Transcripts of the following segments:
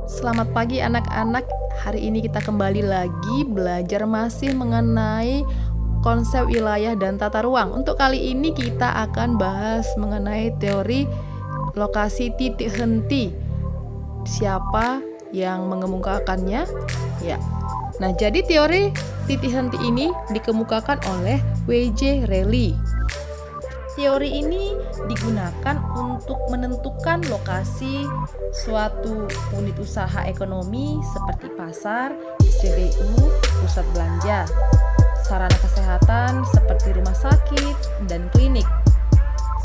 Selamat pagi anak-anak. Hari ini kita kembali lagi belajar masih mengenai konsep wilayah dan tata ruang. Untuk kali ini kita akan bahas mengenai teori lokasi titik henti. Siapa yang mengemukakannya? Ya. Nah, jadi teori titik henti ini dikemukakan oleh W.J. Reilly. Teori ini digunakan untuk menentukan lokasi suatu unit usaha ekonomi seperti pasar, SPBU, pusat belanja, sarana kesehatan seperti rumah sakit dan klinik,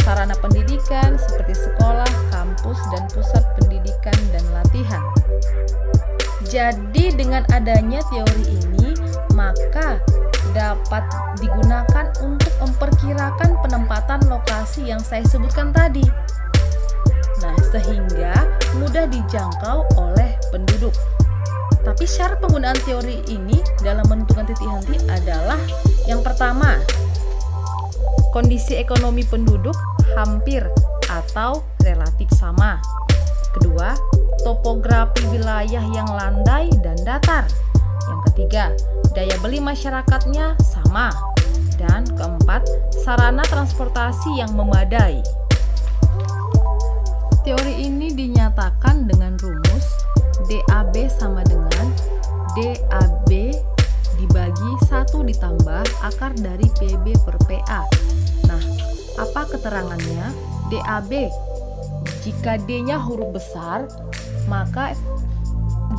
sarana pendidikan seperti sekolah, kampus, dan pusat pendidikan dan latihan. Jadi dengan adanya teori ini, maka dapat digunakan untuk memperkirakan penempatan lokasi yang saya sebutkan tadi. Nah, sehingga mudah dijangkau oleh penduduk. Tapi syarat penggunaan teori ini dalam menentukan titik henti adalah yang pertama, kondisi ekonomi penduduk hampir atau relatif sama. Kedua, topografi wilayah yang landai dan datar. Yang ketiga, daya beli masyarakatnya sama. Dan keempat, sarana transportasi yang memadai. Teori ini dinyatakan dengan rumus DAB sama dengan DAB dibagi 1 ditambah akar dari PB per PA. Nah, apa keterangannya? DAB, jika D-nya huruf besar, maka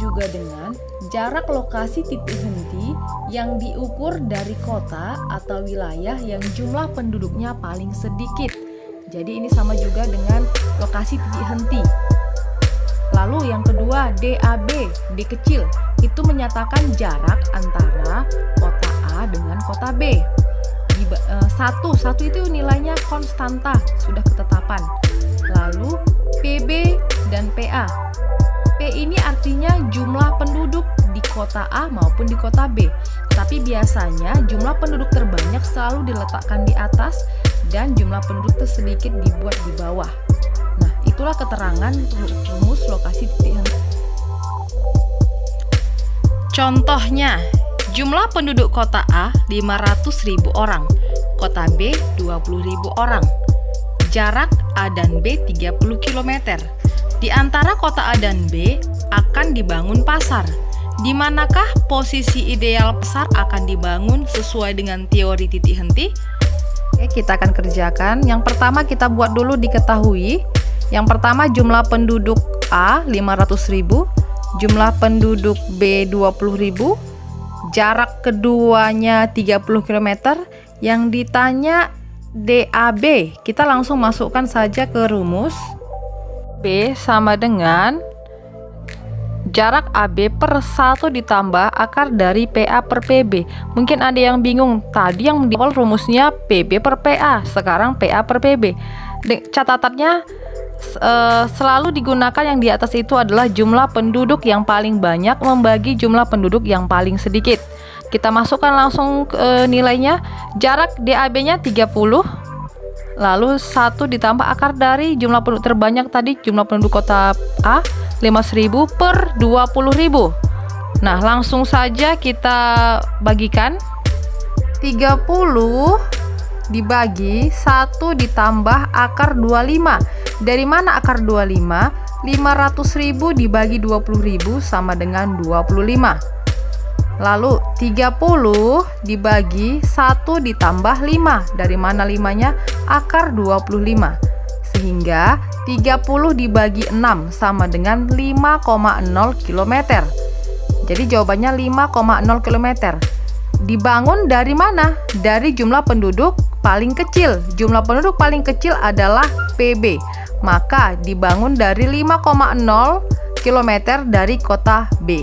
juga dengan jarak lokasi titik henti yang diukur dari kota atau wilayah yang jumlah penduduknya paling sedikit. Jadi ini sama juga dengan lokasi titik henti. Lalu yang kedua, DAB, D kecil, itu menyatakan jarak antara kota A dengan kota B. Satu itu nilainya konstanta, sudah ketetapan. Lalu PB dan PA. P ini artinya jumlah penduduk di kota A maupun di kota B. Tapi biasanya jumlah penduduk terbanyak selalu diletakkan di atas dan jumlah penduduk tersedikit dibuat di bawah. Nah, itulah keterangan rumus lokasi titik henti. Contohnya, jumlah penduduk kota A 500.000 orang, kota B 20.000 orang. Jarak A dan B 30 km. Di antara kota A dan B akan dibangun pasar. Di manakah posisi ideal pasar akan dibangun sesuai dengan teori titik henti? Oke, kita akan kerjakan. Yang pertama kita buat dulu diketahui. Yang pertama jumlah penduduk A 500.000, jumlah penduduk B 20.000, jarak keduanya 30 km. Yang ditanya DAB, kita langsung masukkan saja ke rumus. B sama dengan jarak AB per 1 ditambah akar dari PA per PB. Mungkin ada yang bingung, tadi yang di awal rumusnya PB per PA, sekarang PA per PB. Catatannya selalu digunakan yang di atas itu adalah jumlah penduduk yang paling banyak membagi jumlah penduduk yang paling sedikit. Kita masukkan langsung nilainya. Jarak DAB-nya 30. Lalu 1 ditambah akar dari jumlah penduduk terbanyak tadi, jumlah penduduk kota A 5.000 per 20.000. Nah, langsung saja kita bagikan. 30 dibagi 1 ditambah akar 25. Dari mana akar 25? 500.000 dibagi 20.000 sama dengan 25. Lalu 30 dibagi 1 ditambah 5. Dari mana 5-nya? Akar 25. Sehingga 30 dibagi 6 sama dengan 5,0 km. Jadi jawabannya 5,0 km. Dibangun dari mana? Dari jumlah penduduk paling kecil. Jumlah penduduk paling kecil adalah PB. Maka dibangun dari 5,0 km dari kota B.